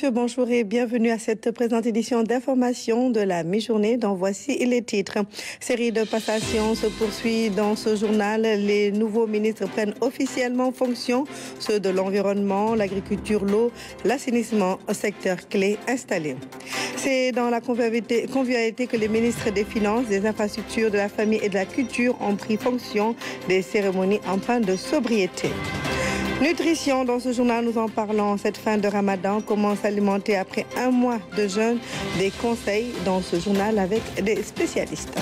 Monsieur, bonjour et bienvenue à cette présente édition d'information de la mi-journée dont voici les titres. Série de passations se poursuit dans ce journal. Les nouveaux ministres prennent officiellement fonction, ceux de l'environnement, l'agriculture, l'eau, l'assainissement, secteur clé installé. C'est dans la convivialité que les ministres des Finances, des Infrastructures, de la Famille et de la Culture ont pris fonction des cérémonies empreintes de sobriété. Nutrition, dans ce journal, nous en parlons. Cette fin de Ramadan, comment s'alimenter après un mois de jeûne? Des conseils dans ce journal avec des spécialistes.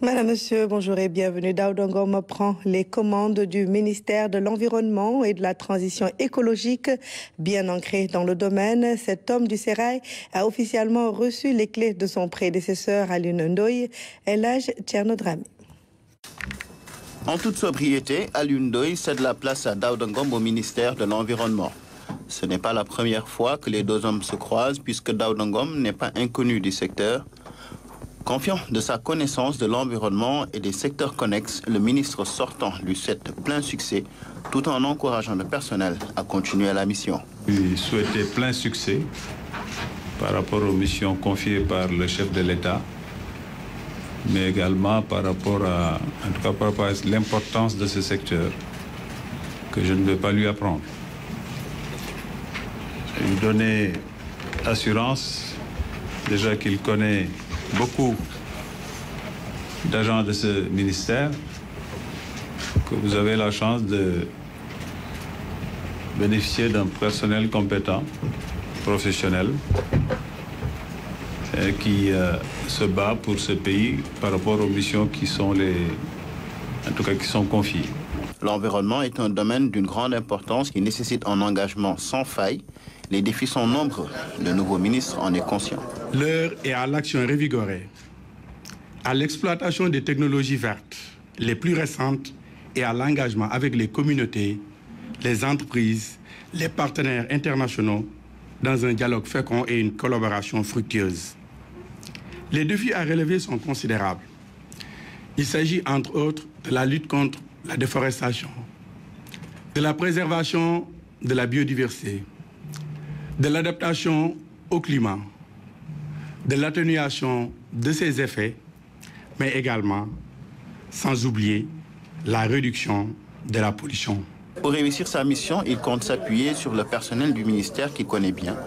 Madame, Monsieur, bonjour et bienvenue. Daouda Ngom prend les commandes du ministère de l'Environnement et de la Transition écologique. Bien ancré dans le domaine, cet homme du Sérail a officiellement reçu les clés de son prédécesseur Alioune Ndoye, El Hadj Thierno Dramé. En toute sobriété, Alioune Ndoye cède la place à Daouda Ngom au ministère de l'Environnement. Ce n'est pas la première fois que les deux hommes se croisent puisque Daouda Ngom n'est pas inconnu du secteur. Confiant de sa connaissance de l'environnement et des secteurs connexes, le ministre sortant lui souhaite plein succès tout en encourageant le personnel à continuer la mission. Je souhaitais plein succès par rapport aux missions confiées par le chef de l'État, mais également par rapport à l'importance de ce secteur que je ne vais pas lui apprendre. Je lui donner assurance, déjà qu'il connaît beaucoup d'agents de ce ministère, que vous avez la chance de bénéficier d'un personnel compétent, professionnel, et qui se bat pour ce pays par rapport aux missions qui sont qui sont confiées. L'environnement est un domaine d'une grande importance qui nécessite un engagement sans faille. Les défis sont nombreux. Le nouveau ministre en est conscient. L'heure est à l'action revigorée, à l'exploitation des technologies vertes les plus récentes et à l'engagement avec les communautés, les entreprises, les partenaires internationaux dans un dialogue fécond et une collaboration fructueuse. Les défis à relever sont considérables. Il s'agit entre autres de la lutte contre la déforestation, de la préservation de la biodiversité, de l'adaptation au climat, de l'atténuation de ses effets, mais également, sans oublier, la réduction de la pollution. Pour réussir sa mission, il compte s'appuyer sur le personnel du ministère qu'il connaît bien.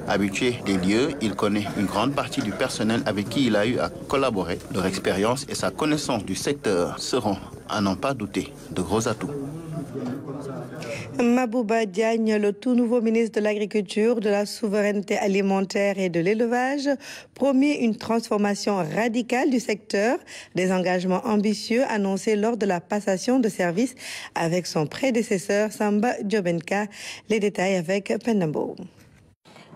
Habitué des lieux, il connaît une grande partie du personnel avec qui il a eu à collaborer. Leur expérience et sa connaissance du secteur seront, à n'en pas douter, de gros atouts. Mabouba Diagne, le tout nouveau ministre de l'Agriculture, de la Souveraineté alimentaire et de l'élevage, promet une transformation radicale du secteur, des engagements ambitieux annoncés lors de la passation de service avec son prédécesseur Samba Diobenka. Les détails avec Penambo.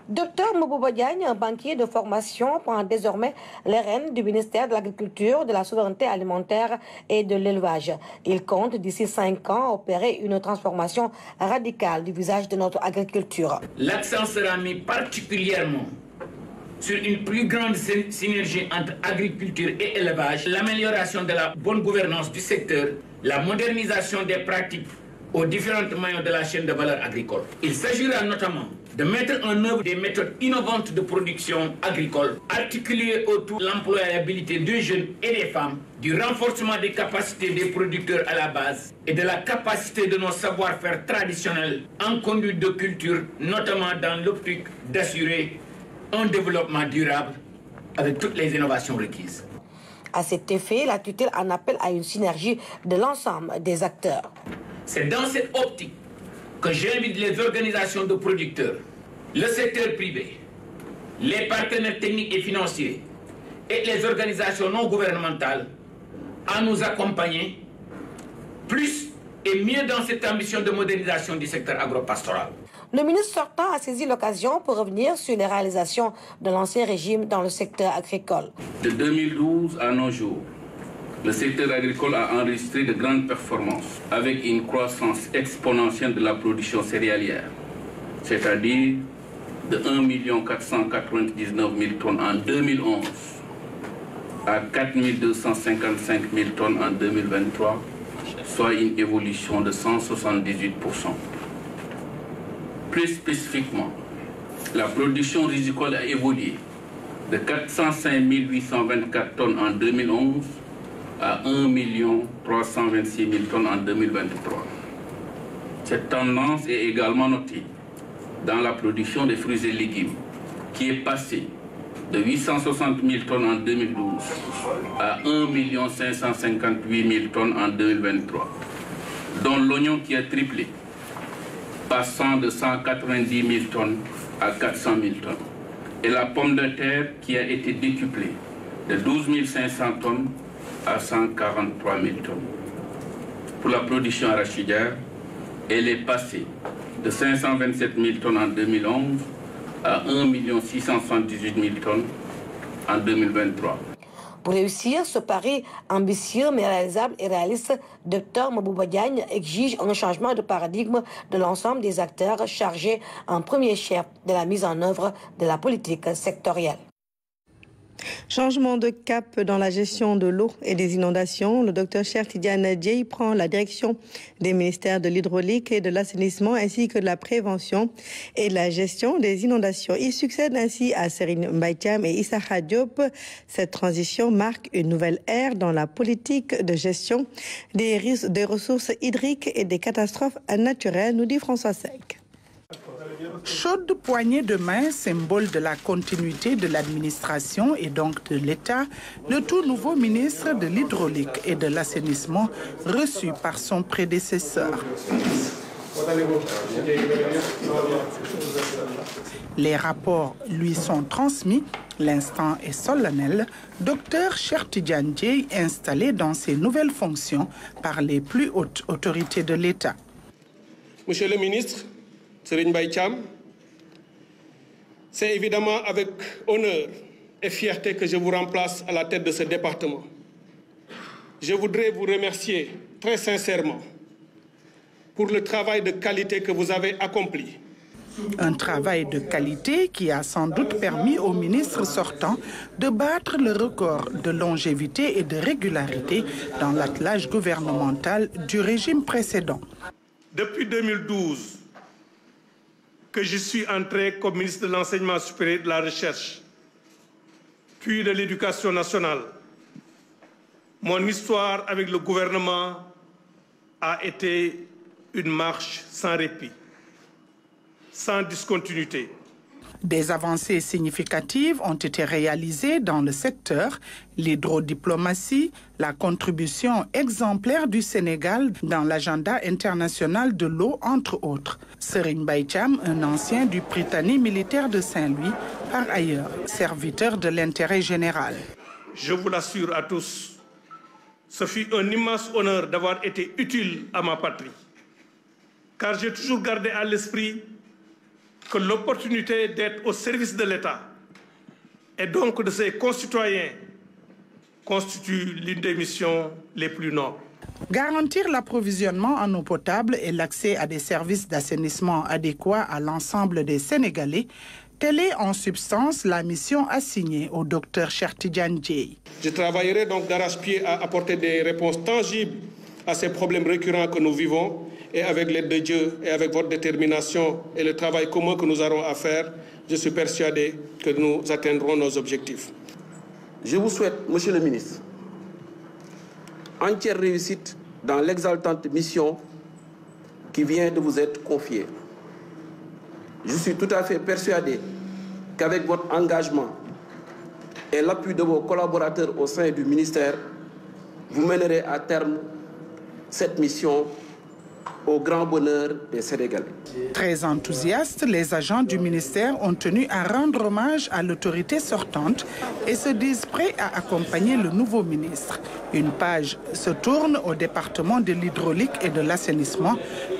Docteur Mabouba Diagne, un banquier de formation, prend désormais les rênes du ministère de l'Agriculture, de la Souveraineté alimentaire et de l'élevage. Il compte d'ici 5 ans opérer une transformation radicale du visage de notre agriculture. L'accent sera mis particulièrement sur une plus grande synergie entre agriculture et élevage, l'amélioration de la bonne gouvernance du secteur, la modernisation des pratiques aux différentes maillons de la chaîne de valeur agricole. Il s'agira notamment de mettre en œuvre des méthodes innovantes de production agricole, articulées autour de l'employabilité des jeunes et des femmes, du renforcement des capacités des producteurs à la base et de la capacité de nos savoir-faire traditionnels en conduite de culture, notamment dans l'optique d'assurer un développement durable avec toutes les innovations requises. À cet effet, la tutelle en appelle à une synergie de l'ensemble des acteurs. C'est dans cette optique que j'invite les organisations de producteurs, le secteur privé, les partenaires techniques et financiers et les organisations non gouvernementales à nous accompagner plus et mieux dans cette ambition de modernisation du secteur agropastoral. Le ministre sortant a saisi l'occasion pour revenir sur les réalisations de l'ancien régime dans le secteur agricole. De 2012 à nos jours, le secteur agricole a enregistré de grandes performances avec une croissance exponentielle de la production céréalière, c'est-à-dire de 1 499 000 tonnes en 2011 à 4 255 000 tonnes en 2023, soit une évolution de 178%. Plus spécifiquement, la production rizicole a évolué de 405 824 tonnes en 2011 à 1 326 000 tonnes en 2023. Cette tendance est également notée dans la production des fruits et légumes, qui est passée de 860 000 tonnes en 2012 à 1 558 000 tonnes en 2023, dont l'oignon qui a triplé, passant de 190 000 tonnes à 400 000 tonnes, et la pomme de terre qui a été décuplée de 12 500 tonnes à 143 000 tonnes. Pour la production arachidière, elle est passée de 527 000 tonnes en 2011 à 1 678 000 tonnes en 2023. Pour réussir ce pari ambitieux mais réalisable et réaliste, Dr Mabouba Diagne exige un changement de paradigme de l'ensemble des acteurs chargés en premier chef de la mise en œuvre de la politique sectorielle. Changement de cap dans la gestion de l'eau et des inondations. Le docteur Cheikh Tidiane Dièye prend la direction des ministères de l'hydraulique et de l'assainissement ainsi que de la prévention et de la gestion des inondations. Il succède ainsi à Serigne Mbaye Thiam et Issakha Diop. Cette transition marque une nouvelle ère dans la politique de gestion des ressources hydriques et des catastrophes naturelles, nous dit François Seck. Chaude poignée de main, symbole de la continuité de l'administration et donc de l'État, le tout nouveau ministre de l'Hydraulique et de l'Assainissement reçu par son prédécesseur. Les rapports lui sont transmis, l'instant est solennel. Docteur Cheikh Tidiane Dièye installé dans ses nouvelles fonctions par les plus hautes autorités de l'État. Monsieur le ministre, Serigne Mbaye Thiam, c'est évidemment avec honneur et fierté que je vous remplace à la tête de ce département. Je voudrais vous remercier très sincèrement pour le travail de qualité que vous avez accompli. Un travail de qualité qui a sans doute permis au ministre sortant de battre le record de longévité et de régularité dans l'attelage gouvernemental du régime précédent. Depuis 2012, que je suis entré comme ministre de l'Enseignement supérieur et de la Recherche, puis de l'Éducation nationale, mon histoire avec le gouvernement a été une marche sans répit, sans discontinuité. Des avancées significatives ont été réalisées dans le secteur, l'hydrodiplomatie, la contribution exemplaire du Sénégal dans l'agenda international de l'eau, entre autres. Serigne Mbaye Thiam, un ancien du Prytanée militaire de Saint-Louis, par ailleurs serviteur de l'intérêt général. Je vous l'assure à tous, ce fut un immense honneur d'avoir été utile à ma patrie, car j'ai toujours gardé à l'esprit que l'opportunité d'être au service de l'État et donc de ses concitoyens constitue l'une des missions les plus nobles. Garantir l'approvisionnement en eau potable et l'accès à des services d'assainissement adéquats à l'ensemble des Sénégalais, telle est en substance la mission assignée au docteur Cheikh Tidiane Dièye. Je travaillerai donc d'arrache-pied à apporter des réponses tangibles à ces problèmes récurrents que nous vivons. Et avec l'aide de Dieu et avec votre détermination et le travail commun que nous aurons à faire, je suis persuadé que nous atteindrons nos objectifs. Je vous souhaite, Monsieur le ministre, entière réussite dans l'exaltante mission qui vient de vous être confiée. Je suis tout à fait persuadé qu'avec votre engagement et l'appui de vos collaborateurs au sein du ministère, vous mènerez à terme cette mission au grand bonheur des Sénégalais. Très enthousiastes, les agents du ministère ont tenu à rendre hommage à l'autorité sortante et se disent prêts à accompagner le nouveau ministre. Une page se tourne au département de l'hydraulique et de l'assainissement.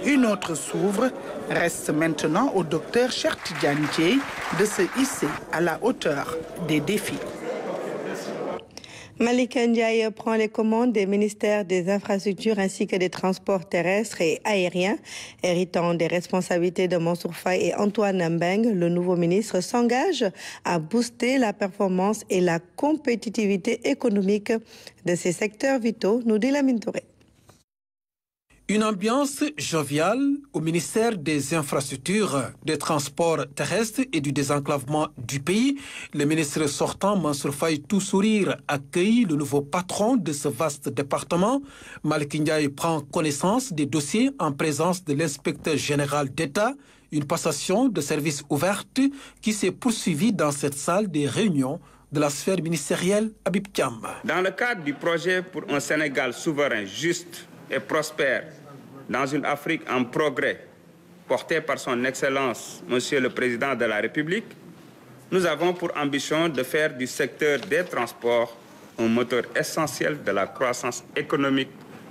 Une autre s'ouvre. Reste maintenant au docteur Cheikh Tidiane Dièye de se hisser à la hauteur des défis. Malick Ndiaye prend les commandes des ministères des Infrastructures ainsi que des Transports terrestres et aériens. Héritant des responsabilités de Mansour Faye et Antoine Mbeng, le nouveau ministre s'engage à booster la performance et la compétitivité économique de ces secteurs vitaux, nous dit Lamine Touré. Une ambiance joviale au ministère des Infrastructures, des Transports terrestres et du désenclavement du pays. Le ministre sortant, Mansour Faye, tout sourire, accueille le nouveau patron de ce vaste département. Malick Ndiaye prend connaissance des dossiers en présence de l'inspecteur général d'État. Une passation de service ouverte qui s'est poursuivie dans cette salle des réunions de la sphère ministérielle Habib Thiam. Dans le cadre du projet pour un Sénégal souverain, juste et prospère, dans une Afrique en progrès, porté par son Excellence, Monsieur le Président de la République, nous avons pour ambition de faire du secteur des transports un moteur essentiel de la croissance économique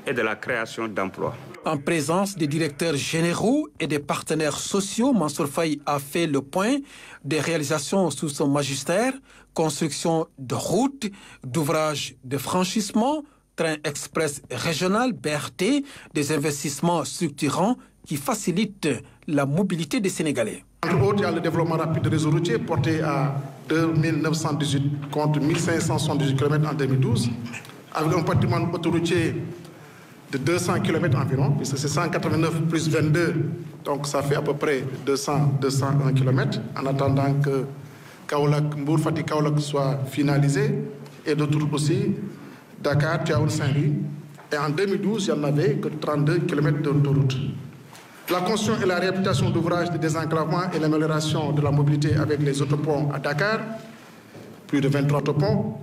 et de la création d'emplois. En présence des directeurs généraux et des partenaires sociaux, Mansour Faye a fait le point des réalisations sous son magistère, construction de routes, d'ouvrages de franchissement, train express régional, BRT, des investissements structurants qui facilitent la mobilité des Sénégalais. Entre autres, il y a le développement rapide de réseau routier porté à 2918 contre 1578 km en 2012, avec un patrimoine autoroutier de 200 km environ, puisque c'est 189 plus 22, donc ça fait à peu près 201 km, en attendant que Mbour Fatick Kaolack soit finalisé, et d'autres aussi, Dakar, Tivaouane, Saint-Louis. Et en 2012, il n'y en avait que 32 km d'autoroute. La construction et la réhabilitation d'ouvrages de désenclavement et l'amélioration de la mobilité avec les autoponts à Dakar, plus de 23 autoponts,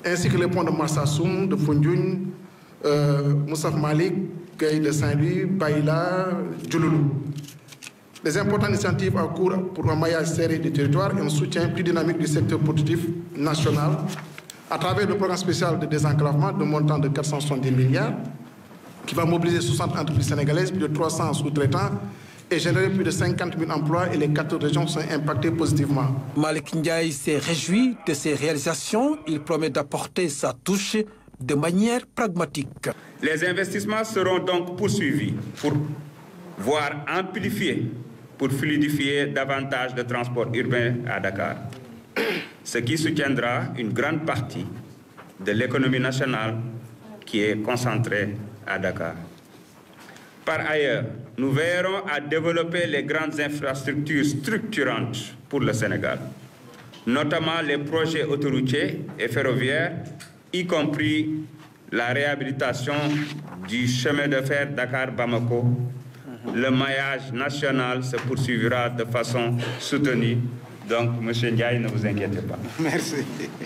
ainsi que les ponts de Marsassoum, de Foundiougne, Moussaf Malik, Gueye de Saint-Louis, Baïla, Djouloulou. Les importantes initiatives en cours pour un maillage serré du territoire et un soutien plus dynamique du secteur productif national à travers le programme spécial de désenclavement de montant de 470 milliards qui va mobiliser 60 entreprises sénégalaises, plus de 300 sous-traitants et générer plus de 50 000 emplois et les 14 régions sont impactées positivement. Malick Ndiaye s'est réjoui de ces réalisations. Il promet d'apporter sa touche de manière pragmatique. Les investissements seront donc poursuivis pour voire amplifiés pour fluidifier davantage de transport urbain à Dakar, ce qui soutiendra une grande partie de l'économie nationale qui est concentrée à Dakar. Par ailleurs, nous veillerons à développer les grandes infrastructures structurantes pour le Sénégal, notamment les projets autoroutiers et ferroviaires, y compris la réhabilitation du chemin de fer Dakar-Bamako. Le maillage national se poursuivra de façon soutenue. Donc, M. Ndiaye, ne vous inquiétez pas. Merci.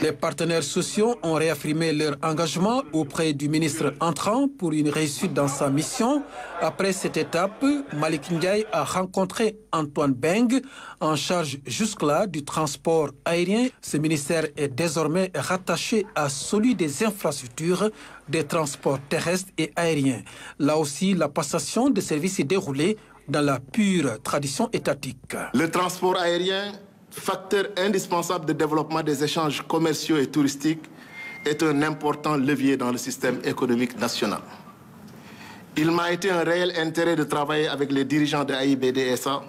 Les partenaires sociaux ont réaffirmé leur engagement auprès du ministre entrant pour une réussite dans sa mission. Après cette étape, Malick Ndiaye a rencontré Antoine Mbeng, en charge jusque-là du transport aérien. Ce ministère est désormais rattaché à celui des infrastructures, des transports terrestres et aériens. Là aussi, la passation de services est déroulée dans la pure tradition étatique. Le transport aérien, facteur indispensable de développement des échanges commerciaux et touristiques, est un important levier dans le système économique national. Il m'a été un réel intérêt de travailler avec les dirigeants de AIBD SA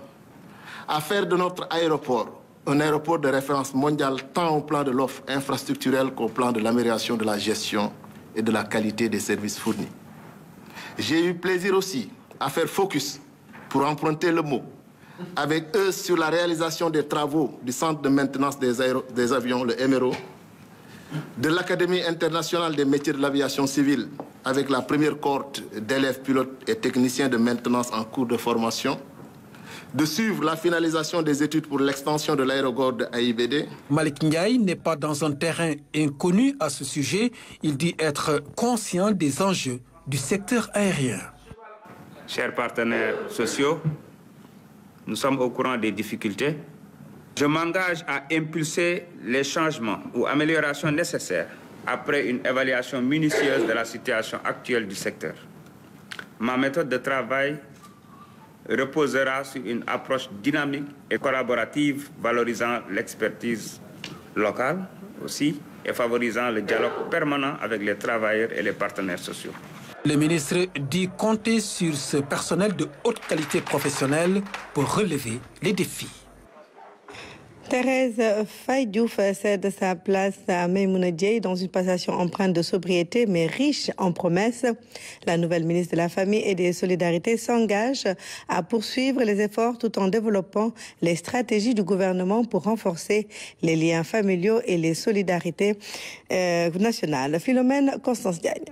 à faire de notre aéroport un aéroport de référence mondiale tant au plan de l'offre infrastructurelle qu'au plan de l'amélioration de la gestion et de la qualité des services fournis. J'ai eu plaisir aussi à faire focus, pour emprunter le mot, avec eux sur la réalisation des travaux du Centre de maintenance des avions, le MRO, de l'Académie internationale des métiers de l'aviation civile, avec la première cohorte d'élèves pilotes et techniciens de maintenance en cours de formation, de suivre la finalisation des études pour l'extension de l'aérogare de AIBD. Malick Ndiaye n'est pas dans un terrain inconnu à ce sujet. Il dit être conscient des enjeux du secteur aérien. Chers partenaires sociaux, nous sommes au courant des difficultés. Je m'engage à impulser les changements ou améliorations nécessaires après une évaluation minutieuse de la situation actuelle du secteur. Ma méthode de travail reposera sur une approche dynamique et collaborative valorisant l'expertise locale, aussi et favorisant le dialogue permanent avec les travailleurs et les partenaires sociaux. Le ministre dit compter sur ce personnel de haute qualité professionnelle pour relever les défis. Thérèse Faye Diouf cède sa place à Maïmouna Dièye dans une passation empreinte de sobriété mais riche en promesses. La nouvelle ministre de la Famille et des Solidarités s'engage à poursuivre les efforts tout en développant les stratégies du gouvernement pour renforcer les liens familiaux et les solidarités nationales. Philomène Constance Diagne.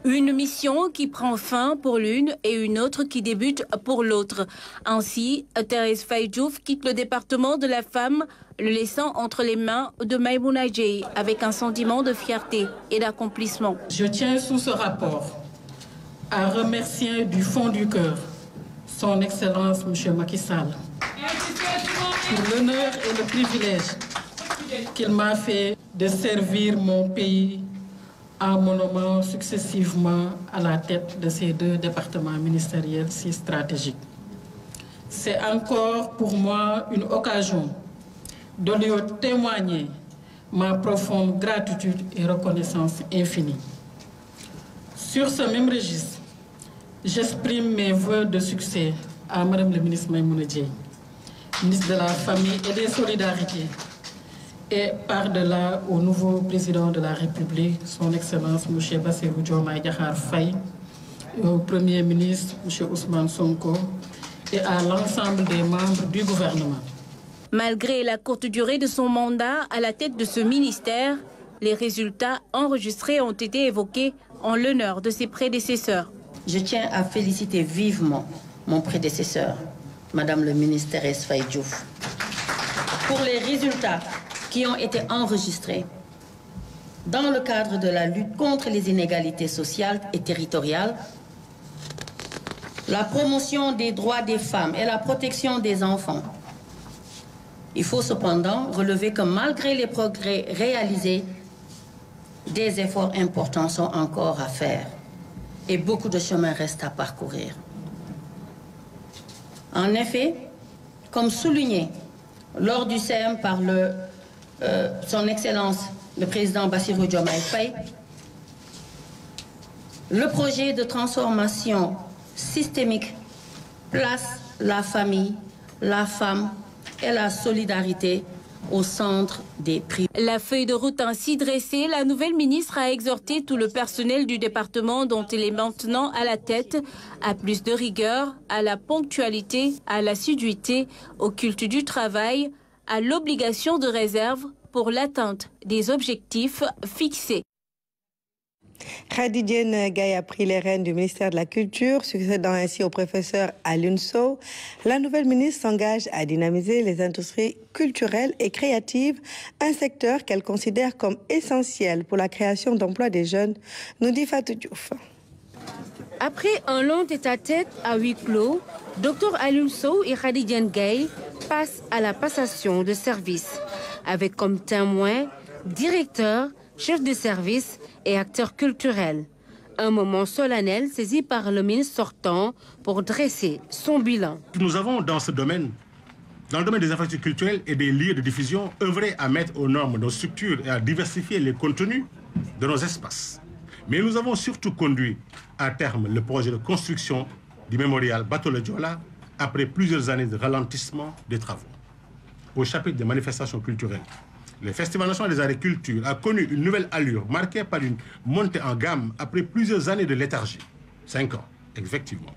Une mission qui prend fin pour l'une et une autre qui débute pour l'autre. Ainsi, Thérèse Faye Diouf quitte le département de la femme, le laissant entre les mains de Maïmouna Dièye avec un sentiment de fierté et d'accomplissement. Je tiens sous ce rapport à remercier du fond du cœur son Excellence M. Macky Sall pour l'honneur et le privilège qu'il m'a fait de servir mon pays en me nommant successivement à la tête de ces deux départements ministériels si stratégiques. C'est encore pour moi une occasion de lui témoigner ma profonde gratitude et reconnaissance infinie. Sur ce même registre, j'exprime mes vœux de succès à Mme la ministre Maïmouna Dièye, ministre de la Famille et des Solidarités, et par-delà au nouveau président de la République, son Excellence M. Bassirou Diomaye Diakhar Faye, et au Premier ministre M. Ousmane Sonko, et à l'ensemble des membres du gouvernement. Malgré la courte durée de son mandat à la tête de ce ministère, les résultats enregistrés ont été évoqués en l'honneur de ses prédécesseurs. Je tiens à féliciter vivement mon prédécesseur, Madame le ministre Thérèse Faye Diouf, pour les résultats qui ont été enregistrés dans le cadre de la lutte contre les inégalités sociales et territoriales, la promotion des droits des femmes et la protection des enfants. Il faut cependant relever que malgré les progrès réalisés, des efforts importants sont encore à faire et beaucoup de chemin reste à parcourir. En effet, comme souligné lors du CM par son Excellence, le président Bassirou Diomaye Faye, le projet de transformation systémique place la famille, la femme et la solidarité au centre des priorités. La feuille de route ainsi dressée, la nouvelle ministre a exhorté tout le personnel du département dont elle est maintenant à la tête à plus de rigueur, à la ponctualité, à l'assiduité, au culte du travail, à l'obligation de réserve pour l'atteinte des objectifs fixés. Khady Gaye a pris les rênes du ministère de la Culture, succédant ainsi au professeur Alioune Sow. La nouvelle ministre s'engage à dynamiser les industries culturelles et créatives, un secteur qu'elle considère comme essentiel pour la création d'emplois des jeunes, nous dit Fatou Diouf. Après un long tête-à-tête à huis clos, Dr Alioune Sow et Khady Gaye passent à la passation de service, avec comme témoins directeurs, chefs de service et acteurs culturels. Un moment solennel saisi par le ministre sortant pour dresser son bilan. Nous avons dans ce domaine, dans le domaine des infrastructures culturelles et des lieux de diffusion, œuvré à mettre aux normes nos structures et à diversifier les contenus de nos espaces. Mais nous avons surtout conduit à terme le projet de construction du mémorial Bato Le Joola après plusieurs années de ralentissement des travaux. Au chapitre des manifestations culturelles, le Festival national des arts et culture a connu une nouvelle allure marquée par une montée en gamme après plusieurs années de léthargie. 5 ans, effectivement.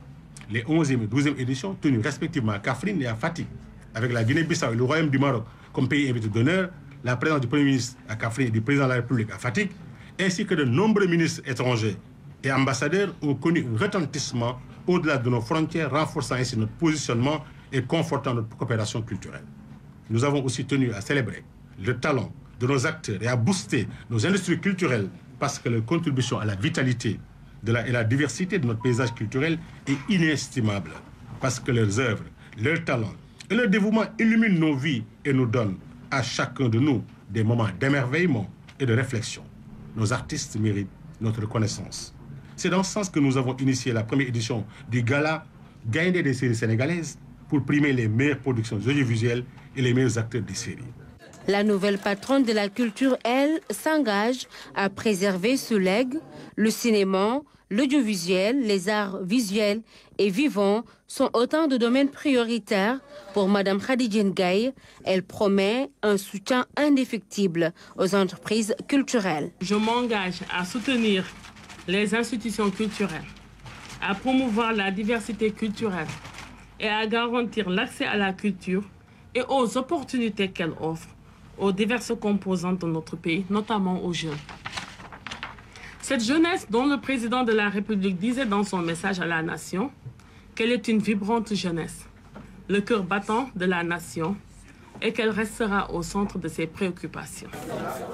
Les 11e et 12e éditions tenues respectivement à Kaffrine et à Fatick, avec la Guinée-Bissau et le Royaume du Maroc comme pays invité d'honneur, la présence du Premier ministre à Kaffrine et du Président de la République à Fatick, ainsi que de nombreux ministres étrangers et ambassadeurs ont connu un retentissement au-delà de nos frontières, renforçant ainsi notre positionnement et confortant notre coopération culturelle. Nous avons aussi tenu à célébrer le talent de nos acteurs et à booster nos industries culturelles parce que leur contribution à la vitalité et la diversité de notre paysage culturel est inestimable, parce que leurs œuvres, leurs talents et leur dévouement illuminent nos vies et nous donnent à chacun de nous des moments d'émerveillement et de réflexion. Nos artistes méritent notre reconnaissance. C'est dans ce sens que nous avons initié la première édition du Gala Gaïndé des séries sénégalaises pour primer les meilleures productions audiovisuelles et les meilleurs acteurs des séries. La nouvelle patronne de la culture, elle, s'engage à préserver ce legs. Le cinéma, l'audiovisuel, les arts visuels et vivants sont autant de domaines prioritaires pour Mme Khadija Ngaye. Elle promet un soutien indéfectible aux entreprises culturelles. Je m'engage à soutenir les institutions culturelles, à promouvoir la diversité culturelle et à garantir l'accès à la culture et aux opportunités qu'elle offre aux diverses composantes de notre pays, notamment aux jeunes. Cette jeunesse dont le président de la République disait dans son message à la nation qu'elle est une vibrante jeunesse, le cœur battant de la nation, et qu'elle restera au centre de ses préoccupations.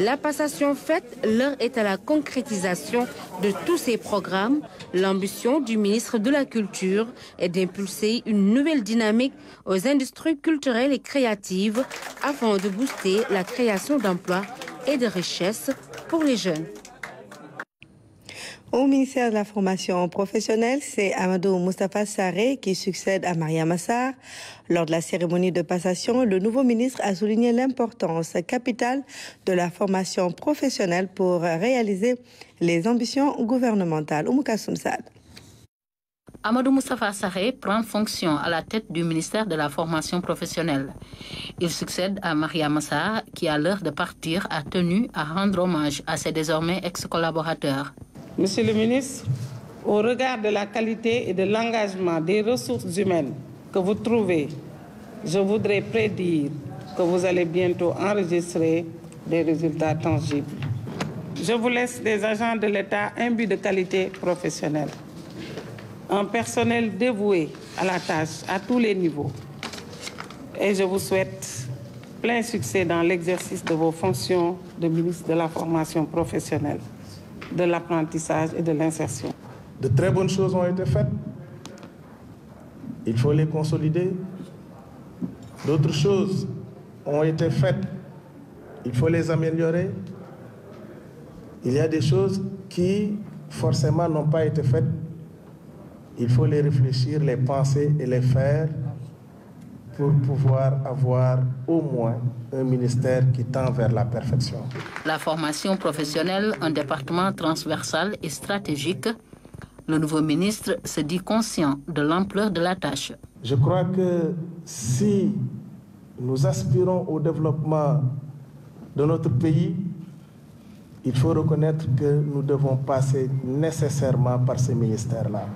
La passation faite, l'heure est à la concrétisation de tous ces programmes. L'ambition du ministre de la Culture est d'impulser une nouvelle dynamique aux industries culturelles et créatives afin de booster la création d'emplois et de richesses pour les jeunes. Au ministère de la formation professionnelle, c'est Amadou Moustapha Sarré qui succède à Mariama Sarr. Lors de la cérémonie de passation, le nouveau ministre a souligné l'importance capitale de la formation professionnelle pour réaliser les ambitions gouvernementales. Oumouka Soumsad. Amadou Moustapha Sarré prend fonction à la tête du ministère de la formation professionnelle. Il succède à Mariama Sarr qui, à l'heure de partir, a tenu à rendre hommage à ses désormais ex-collaborateurs. Monsieur le ministre, au regard de la qualité et de l'engagement des ressources humaines que vous trouvez, je voudrais prédire que vous allez bientôt enregistrer des résultats tangibles. Je vous laisse des agents de l'État imbus de qualité professionnelle, un personnel dévoué à la tâche à tous les niveaux. Et je vous souhaite plein succès dans l'exercice de vos fonctions de ministre de la formation professionnelle, de l'apprentissage et de l'insertion. De très bonnes choses ont été faites. Il faut les consolider. D'autres choses ont été faites. Il faut les améliorer. Il y a des choses qui, forcément, n'ont pas été faites. Il faut les réfléchir, les penser et les faire pour pouvoir avoir au moins un ministère qui tend vers la perfection. La formation professionnelle, un département transversal et stratégique, le nouveau ministre se dit conscient de l'ampleur de la tâche. Je crois que si nous aspirons au développement de notre pays, il faut reconnaître que nous devons passer nécessairement par ces ministères-là.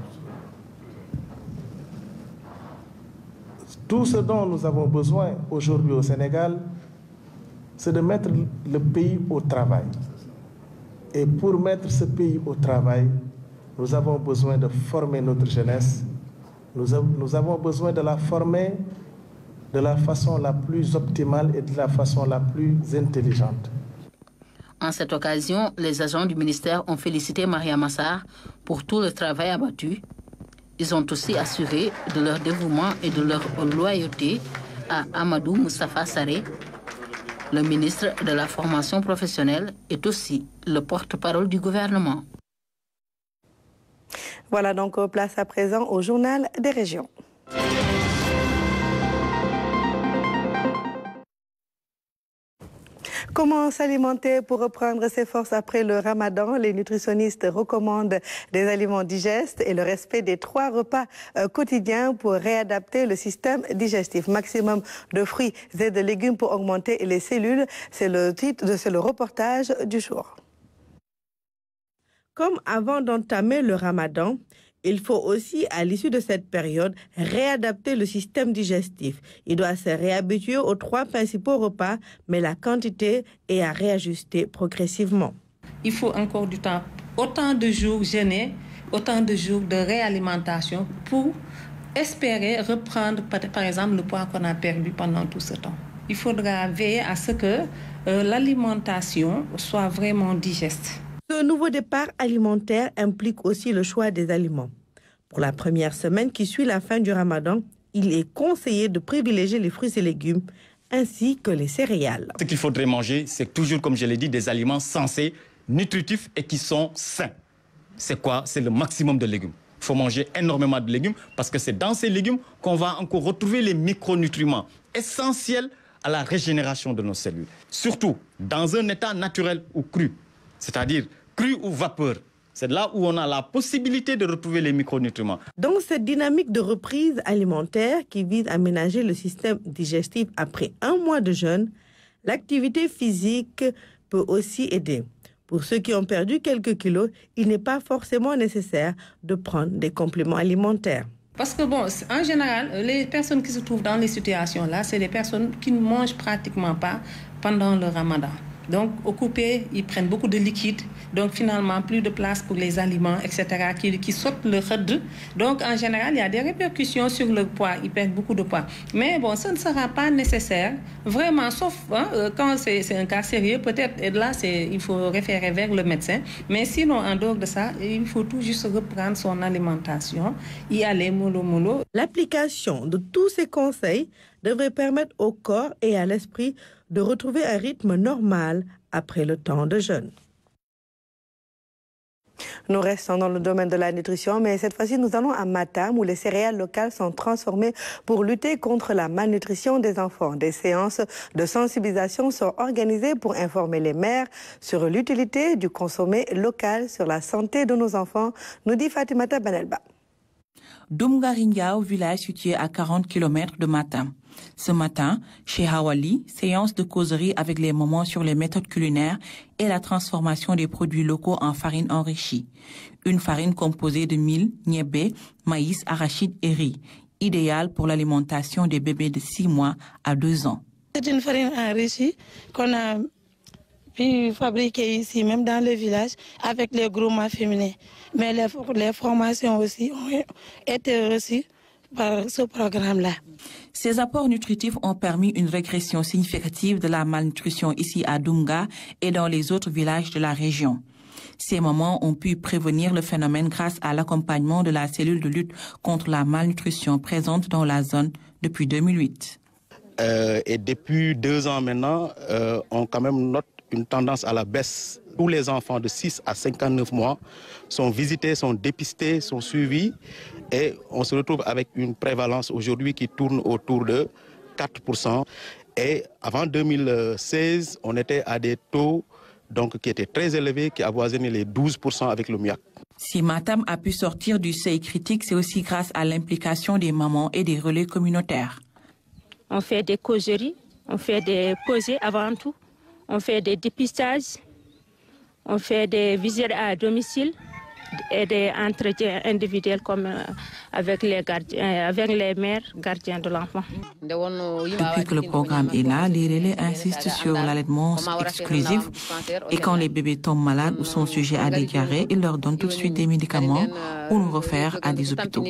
Tout ce dont nous avons besoin aujourd'hui au Sénégal, c'est de mettre le pays au travail. Et pour mettre ce pays au travail, nous avons besoin de former notre jeunesse. Nous avons besoin de la former de la façon la plus optimale et de la façon la plus intelligente. En cette occasion, les agents du ministère ont félicité Mariama Sarr pour tout le travail abattu. Ils ont aussi assuré de leur dévouement et de leur loyauté à Amadou Moustapha Sarré. Le ministre de la formation professionnelle est aussi le porte-parole du gouvernement. Voilà donc place à présent au journal des régions. Comment s'alimenter pour reprendre ses forces après le ramadan? Les nutritionnistes recommandent des aliments digestes et le respect des 3 repas quotidiens pour réadapter le système digestif. Maximum de fruits et de légumes pour augmenter les cellules. C'est le reportage du jour. Comme avant d'entamer le ramadan, il faut aussi, à l'issue de cette période, réadapter le système digestif. Il doit se réhabituer aux 3 principaux repas, mais la quantité est à réajuster progressivement. Il faut encore du temps, autant de jours jeûnés, autant de jours de réalimentation pour espérer reprendre, par exemple, le poids qu'on a perdu pendant tout ce temps. Il faudra veiller à ce que l'alimentation soit vraiment digeste. Ce nouveau départ alimentaire implique aussi le choix des aliments. Pour la première semaine qui suit la fin du ramadan, il est conseillé de privilégier les fruits et légumes ainsi que les céréales. Ce qu'il faudrait manger, c'est toujours, comme je l'ai dit, des aliments sensés, nutritifs et qui sont sains. C'est quoi? C'est le maximum de légumes. Il faut manger énormément de légumes parce que c'est dans ces légumes qu'on va encore retrouver les micronutriments essentiels à la régénération de nos cellules. Surtout dans un état naturel ou cru, c'est-à-dire cru ou vapeur. C'est là où on a la possibilité de retrouver les micronutriments. Dans cette dynamique de reprise alimentaire qui vise à ménager le système digestif après un mois de jeûne, l'activité physique peut aussi aider. Pour ceux qui ont perdu quelques kilos, il n'est pas forcément nécessaire de prendre des compléments alimentaires. Parce que bon, en général, les personnes qui se trouvent dans les situations-là, c'est des personnes qui ne mangent pratiquement pas pendant le ramadan. Donc, occupés, ils prennent beaucoup de liquide. Donc, finalement, plus de place pour les aliments, etc., qui sautent le khad. Donc, en général, il y a des répercussions sur le poids. Ils perdent beaucoup de poids. Mais bon, ça ne sera pas nécessaire. Vraiment, sauf quand c'est un cas sérieux, peut-être là, il faut référer vers le médecin. Mais sinon, en dehors de ça, il faut tout juste reprendre son alimentation, y aller mollo. L'application de tous ces conseils devrait permettre au corps et à l'esprit de retrouver un rythme normal après le temps de jeûne. Nous restons dans le domaine de la nutrition, mais cette fois-ci, nous allons à Matam, où les céréales locales sont transformées pour lutter contre la malnutrition des enfants. Des séances de sensibilisation sont organisées pour informer les mères sur l'utilité du consommé local sur la santé de nos enfants, nous dit Fatimata Benelba. Doumgaringa, au village situé à 40 km de Matam. Ce matin, chez Hawali, séance de causerie avec les mamans sur les méthodes culinaires et la transformation des produits locaux en farine enrichie. Une farine composée de mil, niébé, maïs, arachide et riz, idéale pour l'alimentation des bébés de 6 mois à 2 ans. C'est une farine enrichie qu'on a pu fabriquer ici, même dans le village, avec les groupements féminins. Mais les formations aussi ont été reçues par ce programme-là. Ces apports nutritifs ont permis une régression significative de la malnutrition ici à Doumga et dans les autres villages de la région. Ces mamans ont pu prévenir le phénomène grâce à l'accompagnement de la cellule de lutte contre la malnutrition présente dans la zone depuis 2008. Et depuis 2 ans maintenant, on quand même note une tendance à la baisse. Tous les enfants de 6 à 59 mois sont visités, sont dépistés, sont suivis et on se retrouve avec une prévalence aujourd'hui qui tourne autour de 4%. Et avant 2016, on était à des taux qui étaient très élevés, qui avoisinaient les 12% avec le MIAC. Si Matam a pu sortir du seuil critique, c'est aussi grâce à l'implication des mamans et des relais communautaires. On fait des causeries, on fait des posées avant tout, on fait des dépistages, on fait des visites à domicile et des entretiens individuels comme avec les mères gardiens de l'enfant. Depuis que le programme est là, les relais insistent sur l'allaitement exclusif et quand les bébés tombent malades ou sont sujets à des diarrhées, ils leur donnent tout de suite des médicaments ou nous réfèrent à des hôpitaux.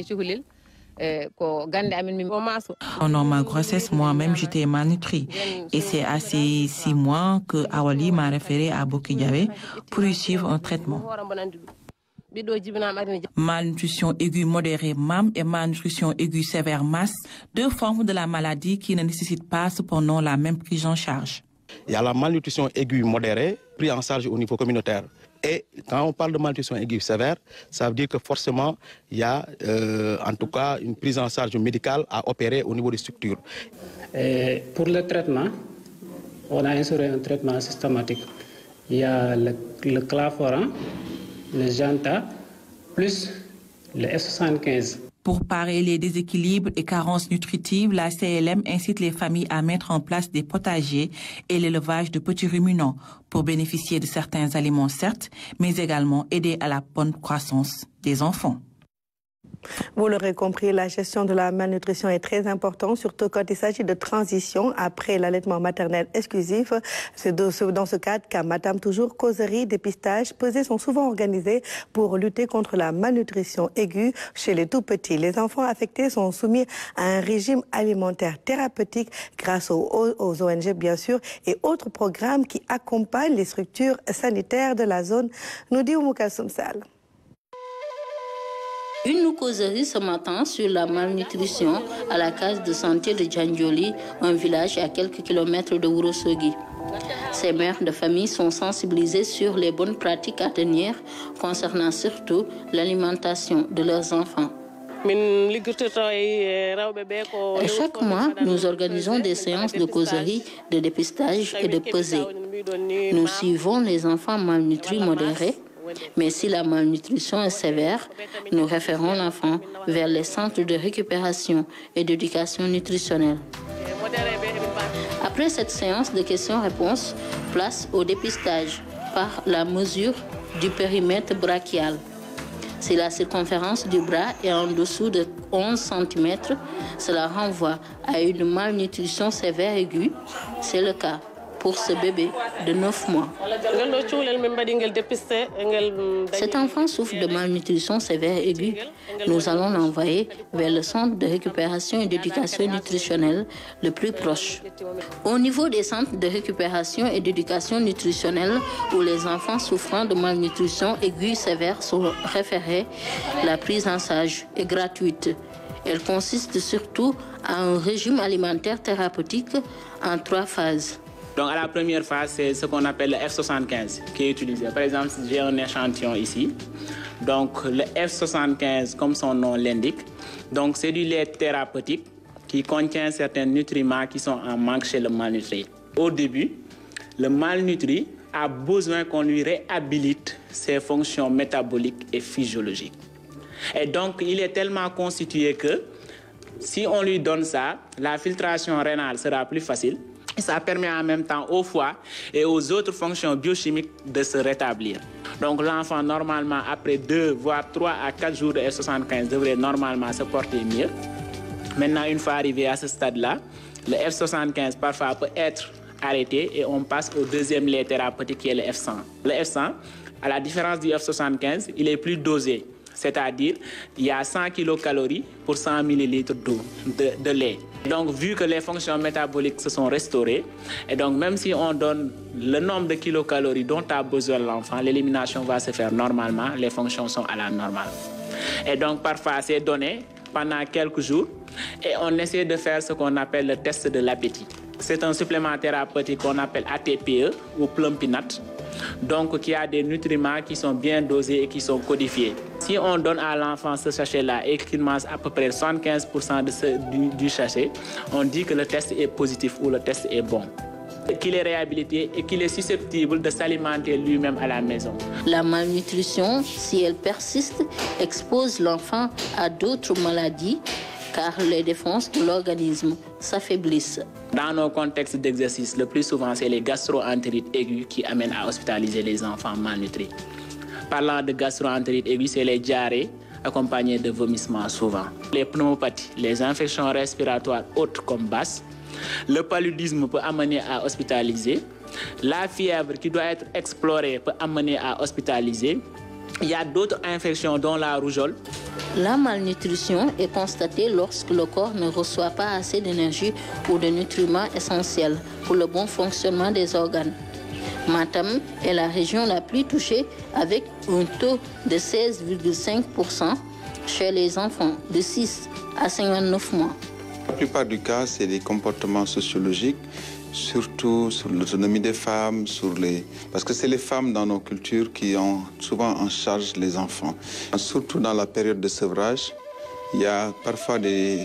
Pendant ma grossesse, moi-même, j'étais malnutrie. Et c'est à ces 6 mois que Awali m'a référé à Bokidiawe pour y suivre un traitement. Malnutrition aiguë modérée MAM et malnutrition aiguë sévère MAS, 2 formes de la maladie qui ne nécessitent pas cependant la même prise en charge. Il y a la malnutrition aiguë modérée, prise en charge au niveau communautaire. Et quand on parle de malnutrition aiguë sévère, ça veut dire que forcément, il y a en tout cas une prise en charge médicale à opérer au niveau des structures. Et pour le traitement, on a instauré un traitement systématique. Il y a le claforan, le Janta, plus le F75. Pour parer les déséquilibres et carences nutritives, la CLM incite les familles à mettre en place des potagers et l'élevage de petits ruminants pour bénéficier de certains aliments, certes, mais également aider à la bonne croissance des enfants. Vous l'aurez compris, la gestion de la malnutrition est très importante, surtout quand il s'agit de transition après l'allaitement maternel exclusif. C'est dans ce cadre qu'à Matam, toujours causeries, dépistages, pesées sont souvent organisés pour lutter contre la malnutrition aiguë chez les tout-petits. Les enfants affectés sont soumis à un régime alimentaire thérapeutique grâce aux ONG, bien sûr, et autres programmes qui accompagnent les structures sanitaires de la zone, nous dit Oumoukal Soumsal. Une causerie ce matin sur la malnutrition à la case de santé de Djandjoli, un village à quelques kilomètres de Ourossogui. Ces mères de famille sont sensibilisées sur les bonnes pratiques à tenir concernant surtout l'alimentation de leurs enfants. Chaque mois, nous organisons des séances de causerie, de dépistage et de pesée. Nous suivons les enfants malnutris modérés, mais si la malnutrition est sévère, nous référons l'enfant vers les centres de récupération et d'éducation nutritionnelle. Après cette séance de questions-réponses, place au dépistage par la mesure du périmètre brachial. Si la circonférence du bras est en dessous de 11 cm, cela renvoie à une malnutrition sévère aiguë. C'est le cas pour ce bébé de 9 mois. Cet enfant souffre de malnutrition sévère aiguë. Nous allons l'envoyer vers le centre de récupération et d'éducation nutritionnelle le plus proche. Au niveau des centres de récupération et d'éducation nutritionnelle où les enfants souffrant de malnutrition aiguë sévère sont référés, la prise en charge est gratuite. Elle consiste surtout à un régime alimentaire thérapeutique en 3 phases. Donc à la première phase, c'est ce qu'on appelle le F75 qui est utilisé. Par exemple, j'ai un échantillon ici. Donc le F75, comme son nom l'indique, donc c'est du lait thérapeutique qui contient certains nutriments qui sont en manque chez le malnutri. Au début, le malnutri a besoin qu'on lui réhabilite ses fonctions métaboliques et physiologiques. Et donc il est tellement constitué que si on lui donne ça, la filtration rénale sera plus facile. Et ça permet en même temps au foie et aux autres fonctions biochimiques de se rétablir. Donc l'enfant, normalement, après 2, voire 3 à 4 jours de F75, devrait normalement se porter mieux. Maintenant, une fois arrivé à ce stade-là, le F75 parfois peut être arrêté et on passe au deuxième lait thérapeutique qui est le F100. Le F100, à la différence du F75, il est plus dosé. C'est-à-dire, il y a 100 kilocalories pour 100 millilitres d'eau, de lait. Donc, vu que les fonctions métaboliques se sont restaurées, et donc même si on donne le nombre de kilocalories dont a besoin l'enfant, l'élimination va se faire normalement, les fonctions sont à la normale. Et donc, parfois, c'est donné pendant quelques jours, et on essaie de faire ce qu'on appelle le test de l'appétit. C'est un supplément thérapeutique qu'on appelle ATPE ou Plumpinat, donc qui a des nutriments qui sont bien dosés et qui sont codifiés. Si on donne à l'enfant ce sachet-là et qu'il mange à peu près 75% du sachet, on dit que le test est positif ou le test est bon, qu'il est réhabilité et qu'il est susceptible de s'alimenter lui-même à la maison. La malnutrition, si elle persiste, expose l'enfant à d'autres maladies car les défenses de l'organisme s'affaiblissent. Dans nos contextes d'exercice, le plus souvent, c'est les gastro-entérites aiguës qui amènent à hospitaliser les enfants malnutris. Parlant de gastro-entérite aiguë, c'est les diarrhées accompagnées de vomissements souvent. Les pneumopathies, les infections respiratoires hautes comme basses. Le paludisme peut amener à hospitaliser. La fièvre qui doit être explorée peut amener à hospitaliser. Il y a d'autres infections dont la rougeole. La malnutrition est constatée lorsque le corps ne reçoit pas assez d'énergie ou de nutriments essentiels pour le bon fonctionnement des organes. Matam est la région la plus touchée avec un taux de 16,5% chez les enfants de 6 à 59 mois. La plupart du cas, c'est des comportements sociologiques, surtout sur l'autonomie des femmes, parce que c'est les femmes dans nos cultures qui ont souvent en charge les enfants. Surtout dans la période de sevrage, il y a parfois des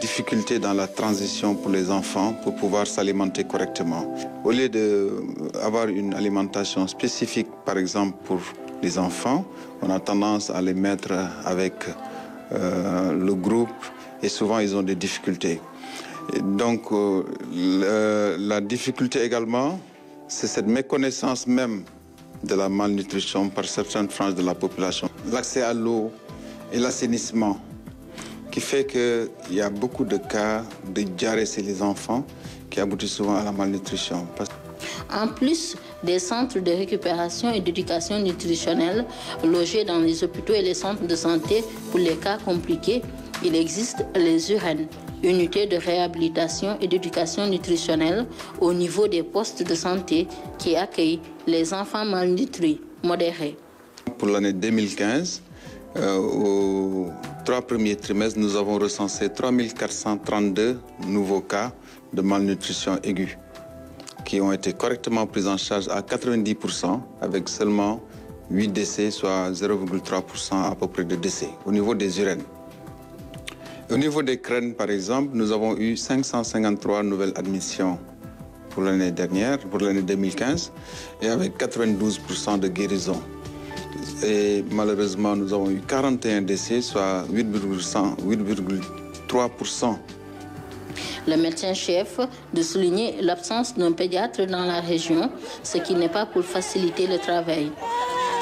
difficultés dans la transition pour les enfants pour pouvoir s'alimenter correctement. Au lieu d'avoir une alimentation spécifique, par exemple pour les enfants, on a tendance à les mettre avec le groupe et souvent ils ont des difficultés. Et donc la difficulté également, c'est cette méconnaissance même de la malnutrition par certaines franges de la population. L'accès à l'eau et l'assainissement qui fait qu'il y a beaucoup de cas de diarrhée chez les enfants qui aboutissent souvent à la malnutrition. En plus des centres de récupération et d'éducation nutritionnelle logés dans les hôpitaux et les centres de santé pour les cas compliqués, il existe les UREN, unités de réhabilitation et d'éducation nutritionnelle au niveau des postes de santé qui accueillent les enfants malnutris modérés. Pour l'année 2015, aux 3 premiers trimestres, nous avons recensé 3432 nouveaux cas de malnutrition aiguë qui ont été correctement pris en charge à 90% avec seulement 8 décès, soit 0,3% à peu près de décès au niveau des urènes. Au niveau des crènes, par exemple, nous avons eu 553 nouvelles admissions pour l'année dernière, pour l'année 2015, et avec 92% de guérison. Et malheureusement, nous avons eu 41 décès, soit 8,3%. Le médecin-chef de souligner l'absence d'un pédiatre dans la région, ce qui n'est pas pour faciliter le travail.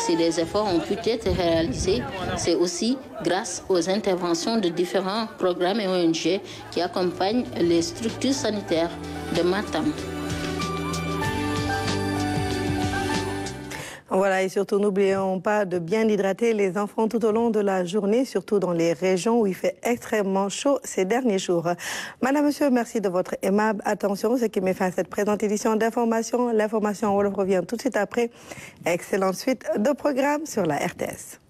Si des efforts ont pu être réalisés, c'est aussi grâce aux interventions de différents programmes et ONG qui accompagnent les structures sanitaires de Matam. Voilà, et surtout, n'oublions pas de bien hydrater les enfants tout au long de la journée, surtout dans les régions où il fait extrêmement chaud ces derniers jours. Madame, Monsieur, merci de votre aimable attention, ce qui met fin à cette présente édition d'information. L'information, on revient tout de suite après. Excellente suite de programmes sur la RTS.